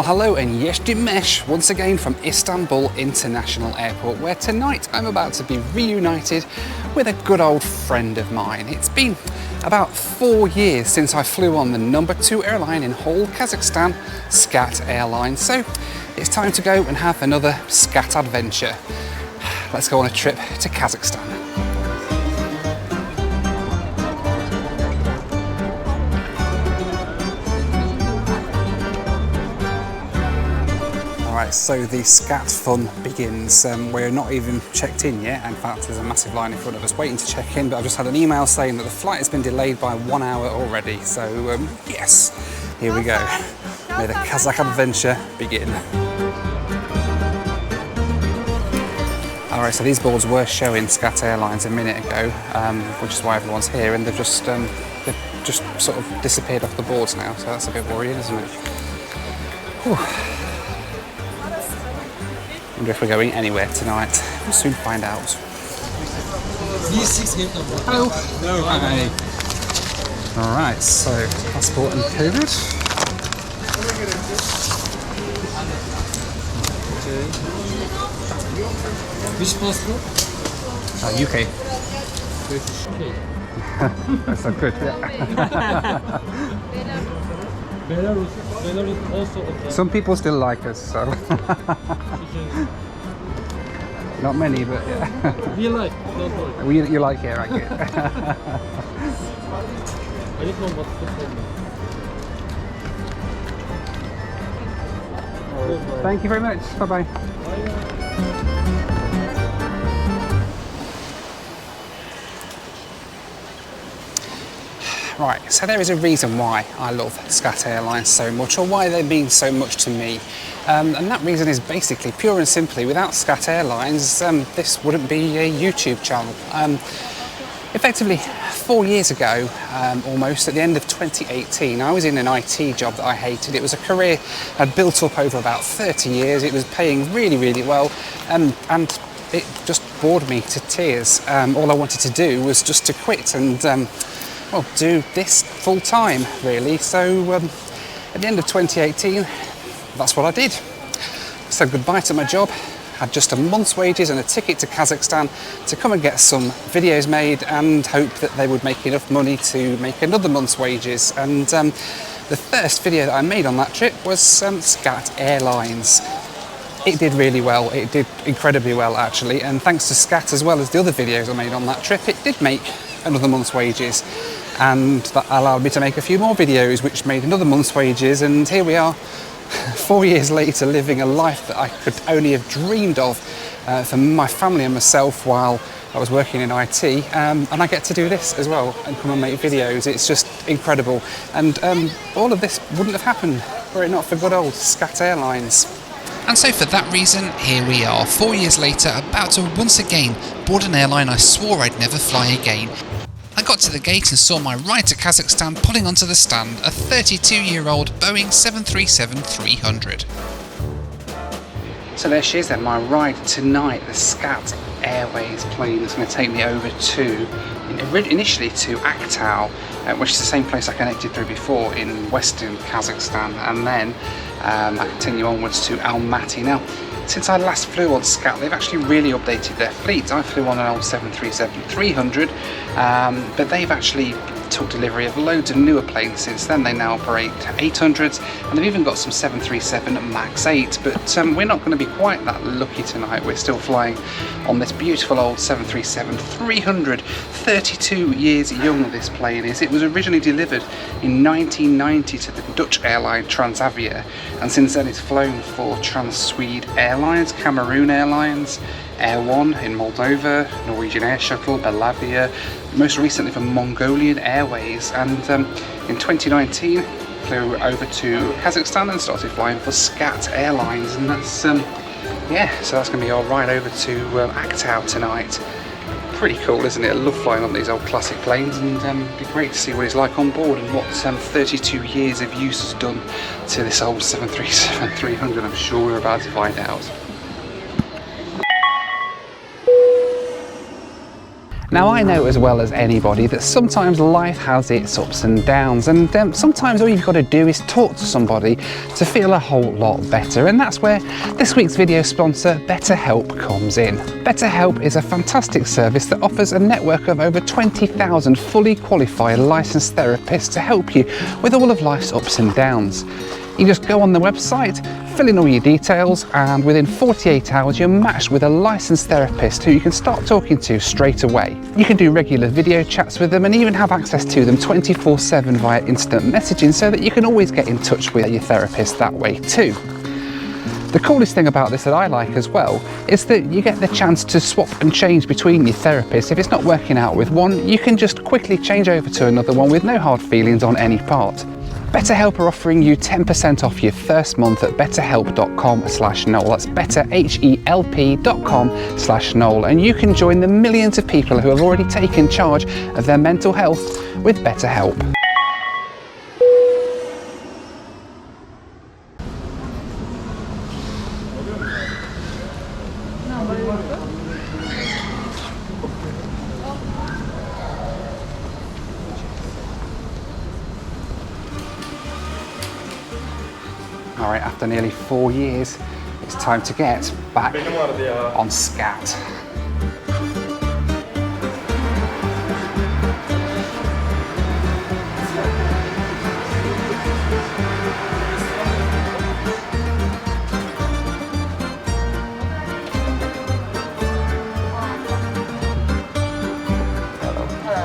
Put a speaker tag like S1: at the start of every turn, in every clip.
S1: Well, hello and Yeshdimesh once again from Istanbul International Airport, where tonight I'm about to be reunited with a good old friend of mine. It's been about 4 years since I flew on the #2 airline in whole Kazakhstan, SCAT Airlines, so it's time to go and have another SCAT adventure. Let's go on a trip to Kazakhstan. Alright, so the SCAT fun begins. We're not even checked in yet. In fact, there's a massive line in front of us waiting to check in, but I've just had an email saying that the flight has been delayed by 1 hour already. So yes, here we go. May the Kazakh adventure begin. Alright, so these boards were showing SCAT Airlines a minute ago, which is why everyone's here, and they've just sort of disappeared off the boards now, so that's a bit worrying, isn't it? Whew. Wonder if we're going anywhere tonight. We'll soon find out. Hello. Hello. Hi. Alright, so passport and COVID.
S2: Which passport?
S1: UK. That's so good, yeah.
S2: Belarus also.
S1: Some people still like us, so. Not many, but yeah.
S2: We like, don't worry.
S1: You like it, right? Good.
S2: I don't know what's the problem.
S1: Thank you very much. Bye-bye. Right, so there is a reason why I love SCAT Airlines so much, or why they mean so much to me. And that reason is basically, pure and simply, without SCAT Airlines, this wouldn't be a YouTube channel. Effectively, 4 years ago, almost, at the end of 2018, I was in an IT job that I hated. It was a career I'd built up over about 30 years. It was paying really, really well, and it just bored me to tears. All I wanted to do was just to quit and well, do this full time, really. So at the end of 2018, that's what I did. Said goodbye to my job, had just a month's wages and a ticket to Kazakhstan to come and get some videos made and hope that they would make enough money to make another month's wages. And the first video that I made on that trip was SCAT Airlines. It did really well, it did incredibly well actually, and thanks to SCAT as well as the other videos I made on that trip, it did make another month's wages, and that allowed me to make a few more videos which made another month's wages, and here we are 4 years later living a life that I could only have dreamed of for my family and myself while I was working in IT, and I get to do this as well and come and make videos. It's just incredible, and all of this wouldn't have happened were it not for good old SCAT Airlines.
S3: And so for that reason, here we are, 4 years later, about to once again board an airline I swore I'd never fly again. I got to the gate and saw my ride to Kazakhstan pulling onto the stand, a 32-year-old Boeing 737-300.
S1: So there she is then, my ride tonight, the SCAT Airways plane that's going to take me over to, initially to Aktau, which is the same place I connected through before in western Kazakhstan, and then I continue onwards to Almaty. Now, since I last flew on SCAT, they've actually really updated their fleet. I flew on an old 737-300, but they've actually took delivery of loads of newer planes since then. They now operate 800s, and they've even got some 737 MAX 8, but we're not going to be quite that lucky tonight. We're still flying on this beautiful old 737-300. 32 years young this plane is. It was originally delivered in 1990 to the Dutch airline Transavia, and since then it's flown for Trans-Swede Airlines, Cameroon Airlines, Air One in Moldova, Norwegian Air Shuttle, Belavia, most recently for Mongolian Airways, and in 2019 flew over to Kazakhstan and started flying for SCAT Airlines, and that's yeah, so that's going to be our ride over to Aktau tonight. Pretty cool, isn't it? I love flying on these old classic planes, and it'd be great to see what it's like on board and what 32 years of use has done to this old 737-300. I'm sure we're about to find out. Now I know as well as anybody that sometimes life has its ups and downs, and sometimes all you've got to do is talk to somebody to feel a whole lot better, and that's where this week's video sponsor BetterHelp comes in. BetterHelp is a fantastic service that offers a network of over 20,000 fully qualified licensed therapists to help you with all of life's ups and downs. You just go on the website, fill in all your details, and within 48 hours you're matched with a licensed therapist who you can start talking to straight away. You can do regular video chats with them and even have access to them 24/7 via instant messaging, so that you can always get in touch with your therapist that way too. The coolest thing about this that I like as well is that you get the chance to swap and change between your therapists. If it's not working out with one, you can just quickly change over to another one with no hard feelings on any part. BetterHelp are offering you 10% off your first month at betterhelp.com/Noel. That's betterhelp.com/Noel, and you can join the millions of people who have already taken charge of their mental health with BetterHelp. All right, after nearly 4 years, it's time to get back on SCAT.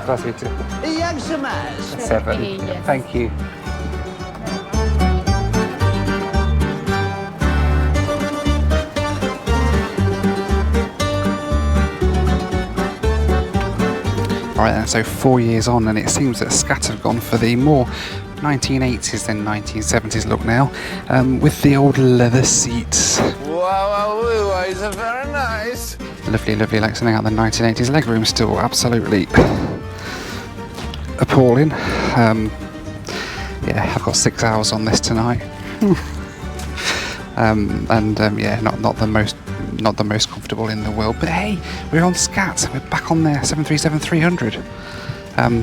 S1: Здравствуйте.
S4: Jak się masz?
S1: 7. Thank you. Alright then, so 4 years on, and it seems that SCAT have gone for the more 1980s than 1970s look now, with the old leather seats.
S4: Wow, it's very nice.
S1: Lovely, lovely, like something out of the 1980s. Legroom still absolutely appalling. Yeah, I've got 6 hours on this tonight. Yeah, not the most comfortable in the world, but hey, we're on SCAT, we're back on there, 737-300. I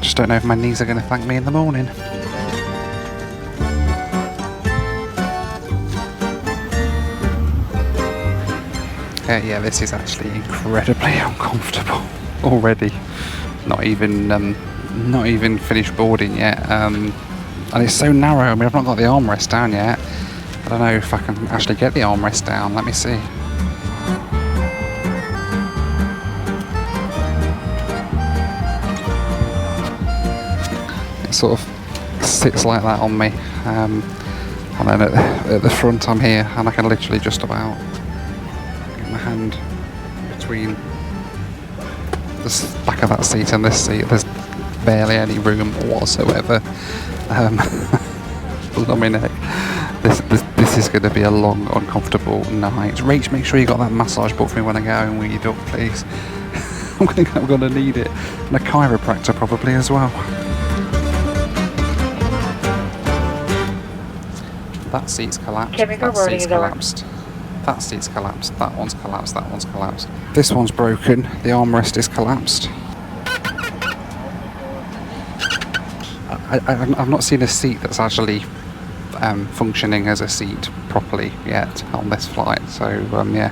S1: just don't know if my knees are going to thank me in the morning. Yeah, this is actually incredibly uncomfortable already. Not even finished boarding yet, and it's so narrow. I mean, I've not got the armrest down yet. I don't know if I can actually get the armrest down. Let me see. It sort of sits like that on me, and then at the front I'm here, and I can literally just about get my hand between the back of that seat and this seat. There's barely any room whatsoever. Blimey. This is going to be a long, uncomfortable night. Rach, make sure you got that massage book for me when I get home with your duck, please. I'm going to need it. And a chiropractor probably as well. That seat's collapsed. That seat's collapsed. That seat's collapsed. That one's collapsed. That one's collapsed. This one's broken. The armrest is collapsed. I've not seen a seat that's actually functioning as a seat properly yet on this flight, so yeah.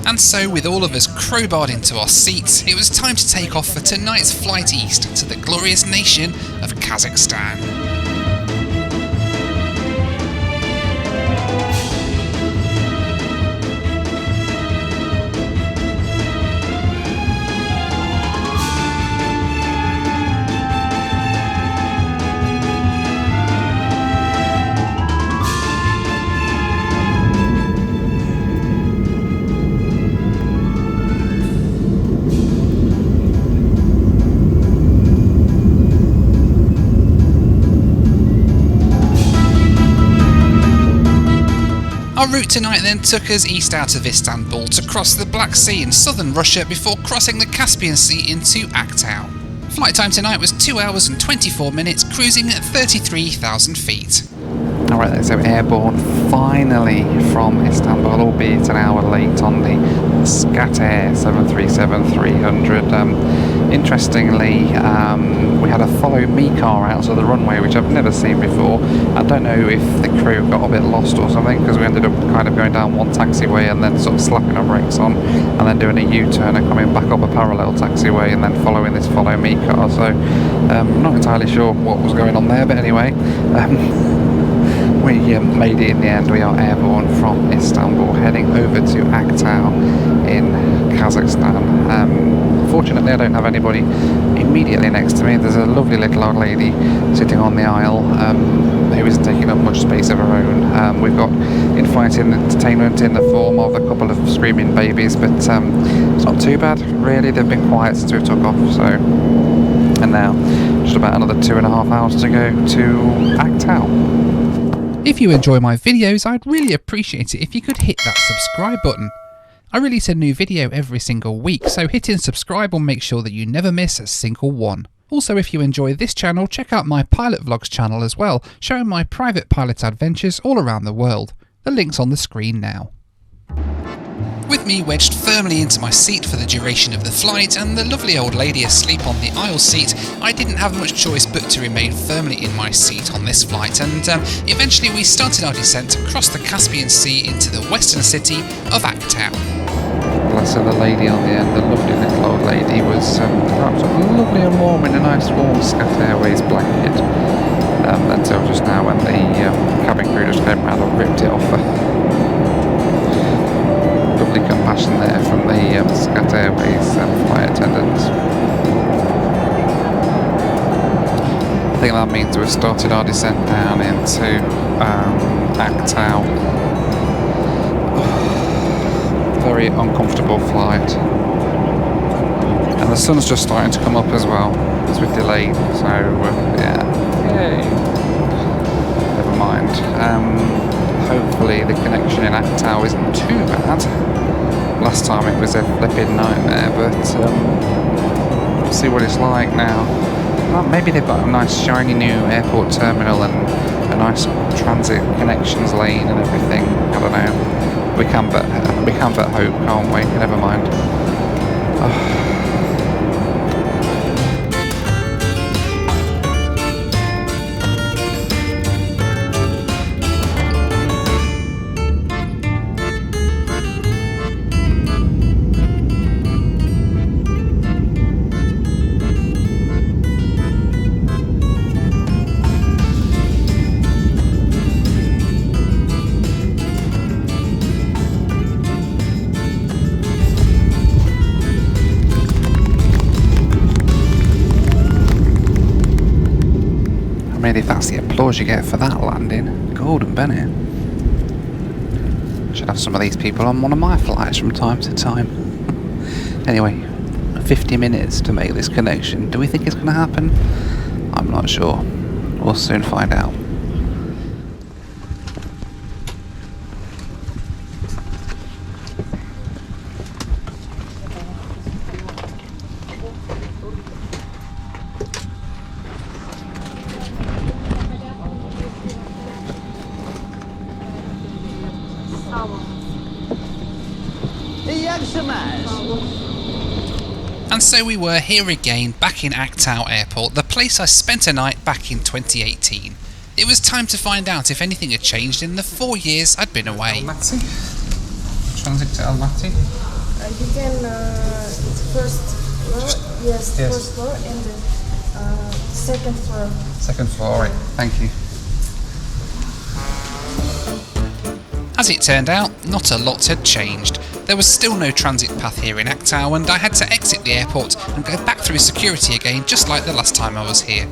S3: And so, with all of us crowbarred into our seats, it was time to take off for tonight's flight east to the glorious nation of Kazakhstan. Our route tonight then took us east out of Istanbul to cross the Black Sea in southern Russia before crossing the Caspian Sea into Aktau. Flight time tonight was 2 hours and 24 minutes, cruising at 33,000 feet.
S1: Alright, so airborne finally from Istanbul, albeit an hour late on the SCAT AIR 737-300. Interestingly, we had a follow me car out to the runway, which I've never seen before. I don't know if the crew got a bit lost or something, because we ended up kind of going down one taxiway and then sort of slapping our brakes on, and then doing a U-turn and coming back up a parallel taxiway and then following this follow me car. So I'm not entirely sure what was going on there, but anyway, we made it in the end. We are airborne from Istanbul, heading over to Aktau in Kazakhstan. Fortunately, I don't have anybody immediately next to me. There's a lovely little old lady sitting on the aisle who isn't taking up much space of her own. We've got Inflight entertainment in the form of a couple of screaming babies, but it's not too bad, really. They've been quiet since we took off, so... And now, just about another 2.5 hours to go to Aktau.
S3: If you enjoy my videos, I'd really appreciate it if you could hit that subscribe button. I release a new video every single week, so hitting subscribe will make sure that you never miss a single one. Also, if you enjoy this channel, check out my pilot vlogs channel as well, showing my private pilot adventures all around the world. The link's on the screen now. With me wedged firmly into my seat for the duration of the flight and the lovely old lady asleep on the aisle seat, I didn't have much choice but to remain firmly in my seat on this flight, and eventually we started our descent across the Caspian Sea into the western city of Aktau.
S1: Bless her, the lady on the end, the lovely little old lady, was wrapped up lovely and warm in a nice warm SCAT Airways blanket, until just now when the cabin crew just came around and ripped it off her. Lovely compassion there from the SCAT Airways flight attendants. I think that means we've started our descent down into Aktau. Very uncomfortable flight. And the sun's just starting to come up as well, as we've delayed, so yeah. Yay. Never mind. Hopefully the connection in Aktau isn't too bad. Last time it was a flipping nightmare, but we'll see what it's like now. Well, maybe they've got a nice shiny new airport terminal and a nice transit connections lane and everything. I don't know. We can but hope, can't we? Never mind. I mean, if that's the applause you get for that landing, golden Bennett. Should have some of these people on one of my flights from time to time. Anyway, 50 minutes to make this connection. Do we think it's going to happen? I'm not sure. We'll soon find out.
S3: And so we were here again, back in Aktau Airport, the place I spent a night back in 2018. It was time to find out if anything had changed in the 4 years I'd been away.
S1: Almaty? Transit to Almaty?
S5: You can, first floor, yes, first floor and the second floor.
S1: Second floor, right, thank you.
S3: As it turned out, not a lot had changed. There was still no transit path here in Aktau, and I had to exit the airport and go back through security again, just like the last time I was here.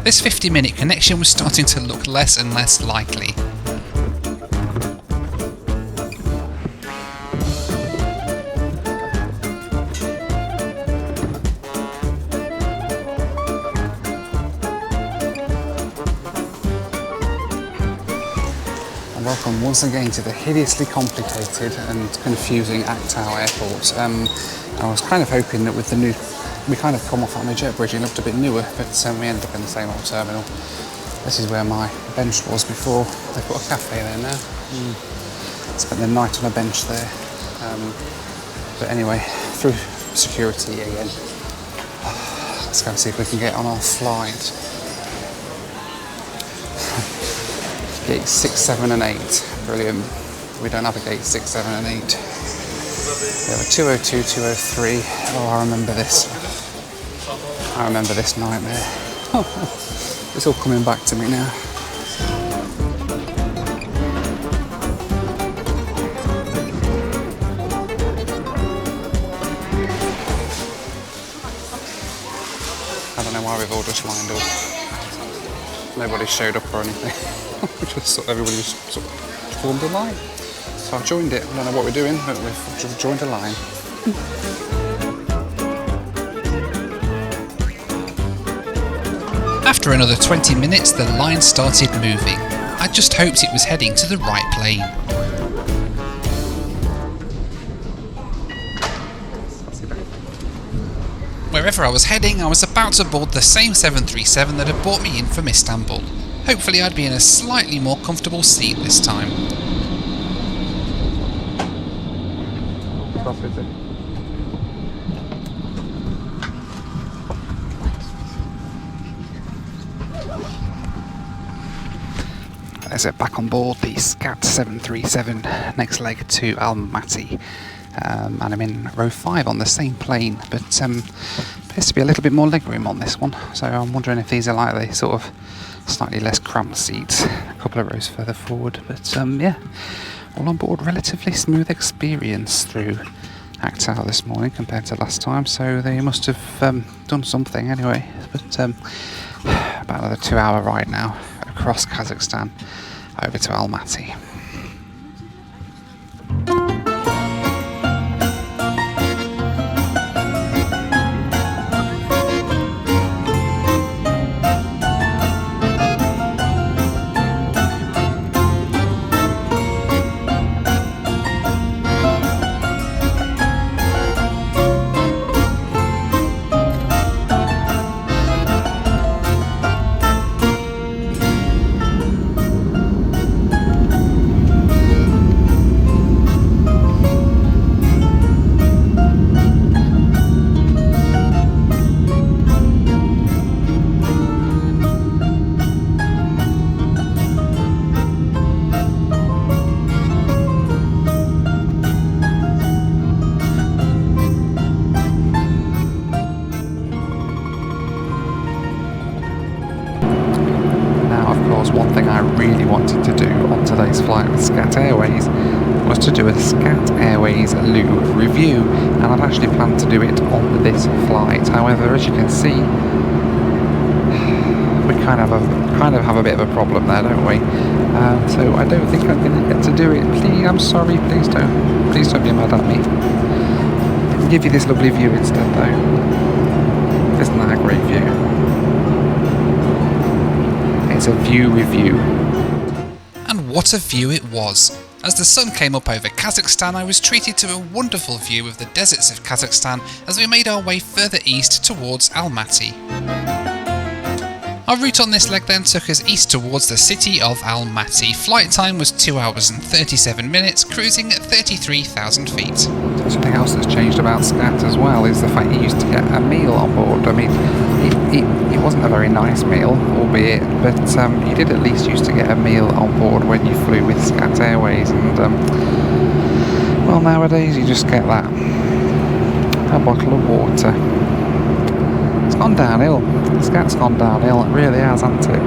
S3: This 50-minute connection was starting to look less and less likely.
S1: Welcome once again to the hideously complicated and confusing Aktau Airport. I was kind of hoping that with the new, we kind of come off on a jet bridge and looked a bit newer, but we ended up in the same old terminal. This is where my bench was before. They've got a cafe there now. Spent the night on a bench there. But anyway, through security again. Let's go see if we can get on our flight. Gate 6, 7 and 8. Brilliant. We don't have a gate 6, 7 and 8. We have a 202, 203. Oh, I remember this. I remember this nightmare. It's all coming back to me now. I don't know why we've all just lined up. Nobody showed up or anything. Everybody just sort of formed a line. So I've joined it. I don't know what we're doing, but we've joined a line.
S3: After another 20 minutes, the line started moving. I just hoped it was heading to the right plane. Wherever I was heading, I was about to board the same 737 that had brought me in from Istanbul. Hopefully I'd be in a slightly more comfortable seat this time.
S1: There's it back on board the SCAT 737, next leg to Almaty. And I'm in row 5 on the same plane, but appears to be a little bit more legroom on this one, so I'm wondering if these are like the sort of slightly less cramped seats, a couple of rows further forward. But yeah, all on board, relatively smooth experience through Aktau this morning compared to last time, so they must have done something anyway. But about another 2-hour ride now across Kazakhstan over to Almaty. One thing I really wanted to do on today's flight with SCAT Airways was to do a SCAT Airways loo review, and I'd actually planned to do it on this flight. However, as you can see, we kind of have a bit of a problem there, don't we? So I don't think I'm going to get to do it. Please, I'm sorry. Please don't be mad at me. I'll give you this lovely view instead, though. Isn't that a great view? It's a view review.
S3: And what a view it was! As the sun came up over Kazakhstan, I was treated to a wonderful view of the deserts of Kazakhstan as we made our way further east towards Almaty. Our route on this leg then took us east towards the city of Almaty. Flight time was 2 hours and 37 minutes, cruising at 33,000 feet.
S1: Something else that's changed about SCAT as well is the fact you used to get a meal on board. I mean, it wasn't a very nice meal, albeit, but you did at least used to get a meal on board when you flew with SCAT Airways, and well, nowadays you just get that, a bottle of water. It's gone downhill. SCAT's gone downhill, it really has, hasn't it?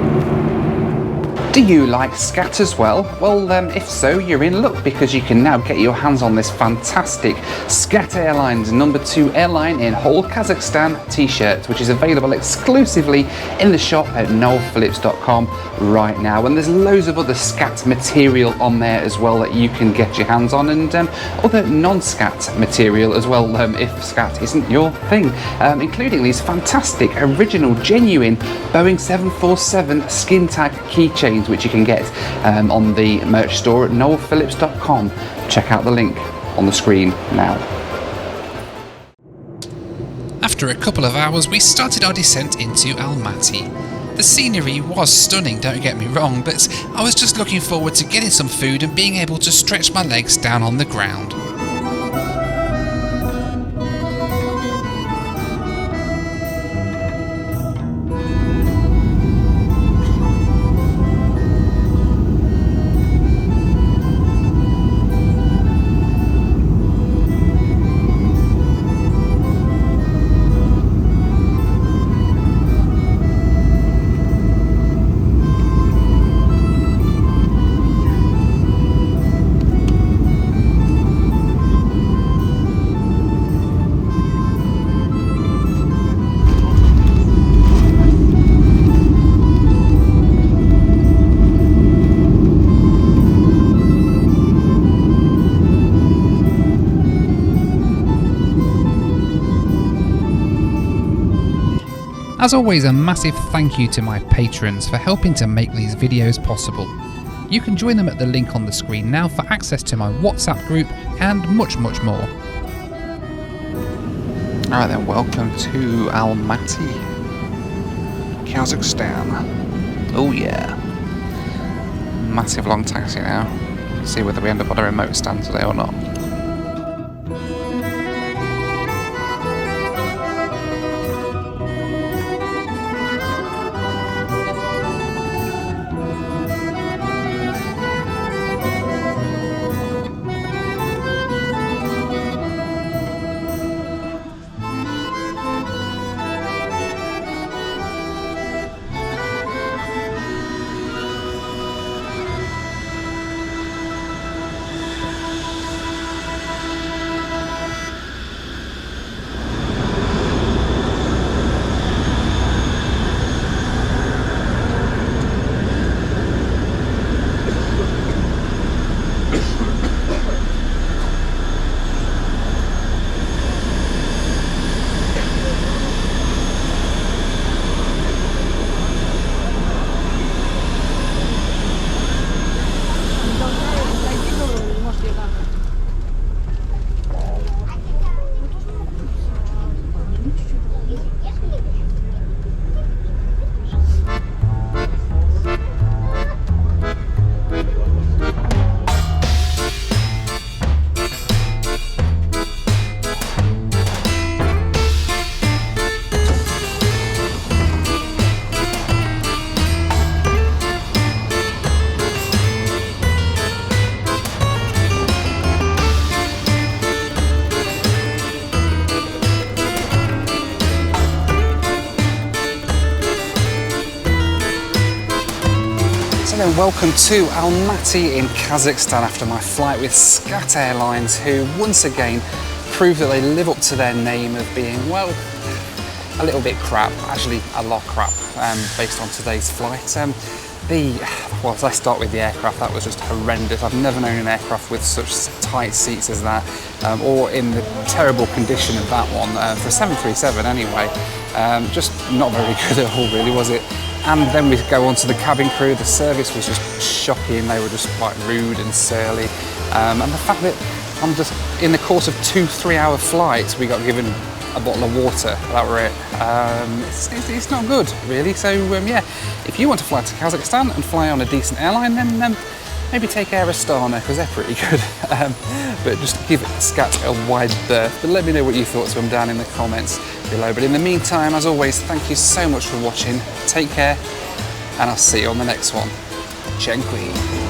S1: Do you like SCAT as well? Well, if so, you're in luck, because you can now get your hands on this fantastic SCAT Airlines #2 airline in whole Kazakhstan t-shirt, which is available exclusively in the shop at noelphillips.com right now. And there's loads of other SCAT material on there as well that you can get your hands on, and other non-SCAT material as well, if SCAT isn't your thing, including these fantastic, original, genuine Boeing 747 skin tag keychains, which you can get on the merch store at noelphillips.com. Check out the link on the screen now.
S3: After a couple of hours, we started our descent into Almaty. The scenery was stunning, don't get me wrong, but I was just looking forward to getting some food and being able to stretch my legs down on the ground. As always, a massive thank you to my patrons for helping to make these videos possible. You can join them at the link on the screen now for access to my WhatsApp group and much more.
S1: Alright then, welcome to Almaty, Kazakhstan. Oh yeah. Massive long taxi now. See whether we end up on a remote stand today or not. And welcome to Almaty in Kazakhstan after my flight with SCAT Airlines, who once again prove that they live up to their name of being, well, a little bit crap, actually a lot crap, based on today's flight. Well, let's start with the aircraft. That was just horrendous. I've never known an aircraft with such tight seats as that, or in the terrible condition of that one, for a 737 anyway. Just not very good at all, really, was it? And then we go on to the cabin crew. The service was just shocking. They were just quite rude and surly. And the fact that in the course of 2-3 hour flights, we got given a bottle of water. That were it. It's not good, really. So yeah, if you want to fly to Kazakhstan and fly on a decent airline, then maybe take Air Astana, because they're pretty good. But just give SCAT a wide berth. But let me know what you thought of them down in the comments below. But in the meantime, as always, thank you so much for watching. Take care, and I'll see you on the next one. Dziękuję.